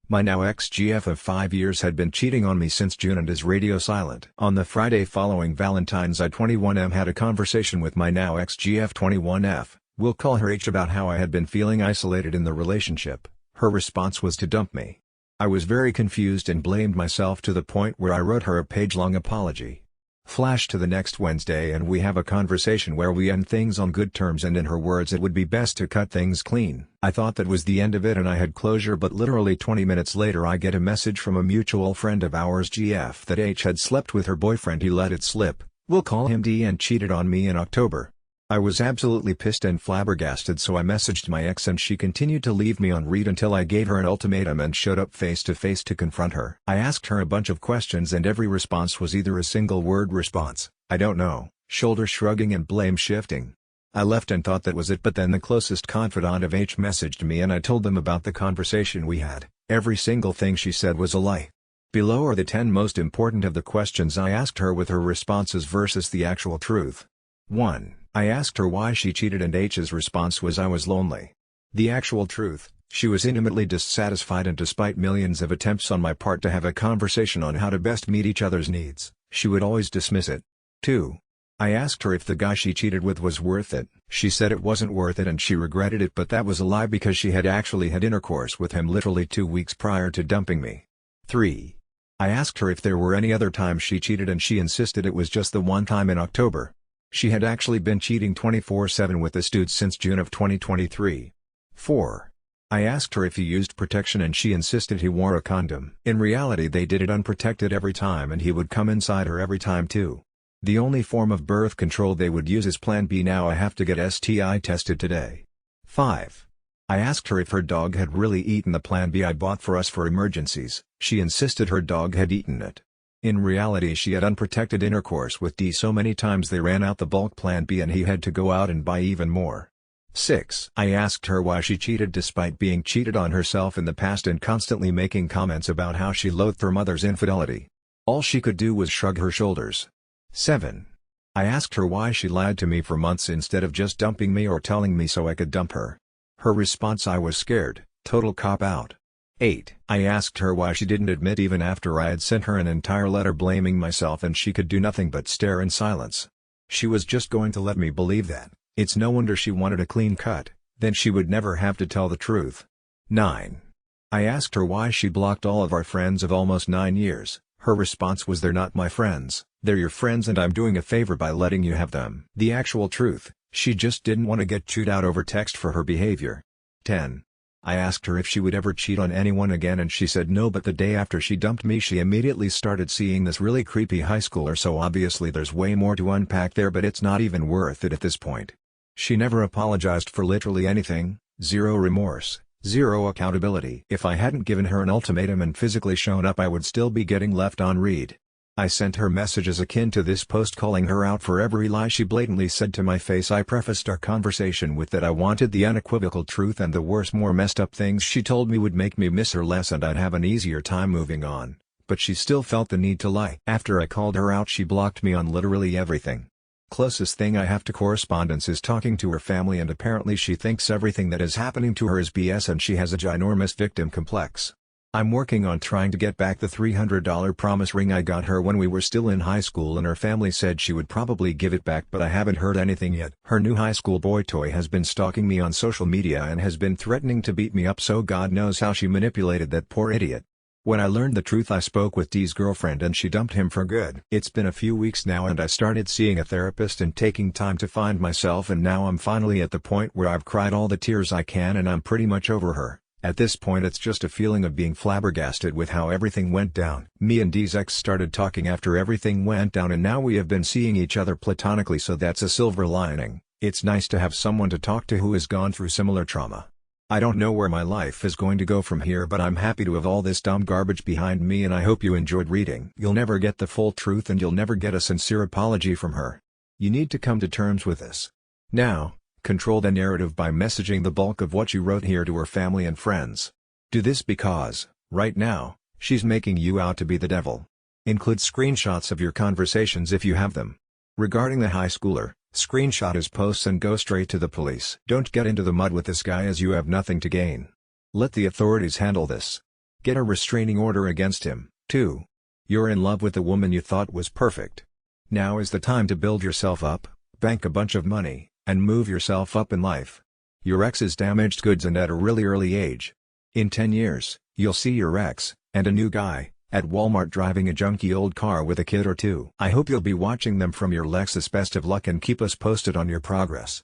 My now ex-GF of 5 years had been cheating on me since June and is radio silent. On the Friday following Valentine's, I 21M had a conversation with my now ex-GF 21F, we'll call her H, about how I had been feeling isolated in the relationship. Her response was to dump me. I was very confused and blamed myself to the point where I wrote her a page-long apology. Flash to the next Wednesday and we have a conversation where we end things on good terms, and in her words, it would be best to cut things clean. I thought that was the end of it and I had closure, but literally 20 minutes later I get a message from a mutual friend of ours, GF, that H had slept with her boyfriend. He let it slip, we'll call him D, and cheated on me in October. I was absolutely pissed and flabbergasted, so I messaged my ex and she continued to leave me on read until I gave her an ultimatum and showed up face to face to confront her. I asked her a bunch of questions and every response was either a single word response, I don't know, shoulder shrugging and blame shifting. I left and thought that was it, but then the closest confidant of H messaged me and I told them about the conversation we had. Every single thing she said was a lie. Below are the 10 most important of the questions I asked her with her responses versus the actual truth. 1. I asked her why she cheated and H's response was I was lonely. The actual truth, she was intimately dissatisfied, and despite millions of attempts on my part to have a conversation on how to best meet each other's needs, she would always dismiss it. 2. I asked her if the guy she cheated with was worth it. She said it wasn't worth it and she regretted it, but that was a lie because she had actually had intercourse with him literally 2 weeks prior to dumping me. 3. I asked her if there were any other times she cheated and she insisted it was just the one time in October. She had actually been cheating 24/7 with this dude since June of 2023. 4. I asked her if he used protection and she insisted he wore a condom. In reality they did it unprotected every time and he would come inside her every time too. The only form of birth control they would use is Plan B. Now I have to get STI tested today. 5. I asked her if her dog had really eaten the Plan B I bought for us for emergencies. She insisted her dog had eaten it. In reality she had unprotected intercourse with D so many times they ran out the bulk Plan B and he had to go out and buy even more. 6. I asked her why she cheated despite being cheated on herself in the past and constantly making comments about how she loathed her mother's infidelity. All she could do was shrug her shoulders. 7. I asked her why she lied to me for months instead of just dumping me or telling me so I could dump her. Her response: I was scared, total cop-out. 8. I asked her why she didn't admit even after I had sent her an entire letter blaming myself and she could do nothing but stare in silence. She was just going to let me believe that. It's no wonder she wanted a clean cut, then she would never have to tell the truth. 9. I asked her why she blocked all of our friends of almost 9 years. Her response was, they're not my friends, they're your friends and I'm doing a favor by letting you have them. The actual truth, she just didn't want to get chewed out over text for her behavior. 10. I asked her if she would ever cheat on anyone again and she said no, but the day after she dumped me she immediately started seeing this really creepy high schooler, so obviously there's way more to unpack there, but it's not even worth it at this point. She never apologized for literally anything, zero remorse, zero accountability. If I hadn't given her an ultimatum and physically shown up I would still be getting left on read. I sent her messages akin to this post calling her out for every lie she blatantly said to my face. I prefaced our conversation with that I wanted the unequivocal truth and the worse, more messed up things she told me would make me miss her less and I'd have an easier time moving on, but she still felt the need to lie. After I called her out she blocked me on literally everything. Closest thing I have to correspondence is talking to her family, and apparently she thinks everything that is happening to her is BS and she has a ginormous victim complex. I'm working on trying to get back the $300 promise ring I got her when we were still in high school, and her family said she would probably give it back, but I haven't heard anything yet. Her new high school boy toy has been stalking me on social media and has been threatening to beat me up, so God knows how she manipulated that poor idiot. When I learned the truth I spoke with D's girlfriend and she dumped him for good. It's been a few weeks now and I started seeing a therapist and taking time to find myself, and now I'm finally at the point where I've cried all the tears I can and I'm pretty much over her. At this point it's just a feeling of being flabbergasted with how everything went down. Me and D's ex started talking after everything went down and now we have been seeing each other platonically, so that's a silver lining. It's nice to have someone to talk to who has gone through similar trauma. I don't know where my life is going to go from here, but I'm happy to have all this dumb garbage behind me and I hope you enjoyed reading. You'll never get the full truth and you'll never get a sincere apology from her. You need to come to terms with this. Now, control the narrative by messaging the bulk of what you wrote here to her family and friends. Do this because, right now, she's making you out to be the devil. Include screenshots of your conversations if you have them. Regarding the high schooler, screenshot his posts and go straight to the police. Don't get into the mud with this guy as you have nothing to gain. Let the authorities handle this. Get a restraining order against him. 2. You're in love with the woman you thought was perfect. Now is the time to build yourself up, bank a bunch of money, and move yourself up in life. Your ex is damaged goods and at a really early age. In 10 years, you'll see your ex, and a new guy, at Walmart driving a junky old car with a kid or two. I hope you'll be watching them from your Lexus. Best of luck and keep us posted on your progress.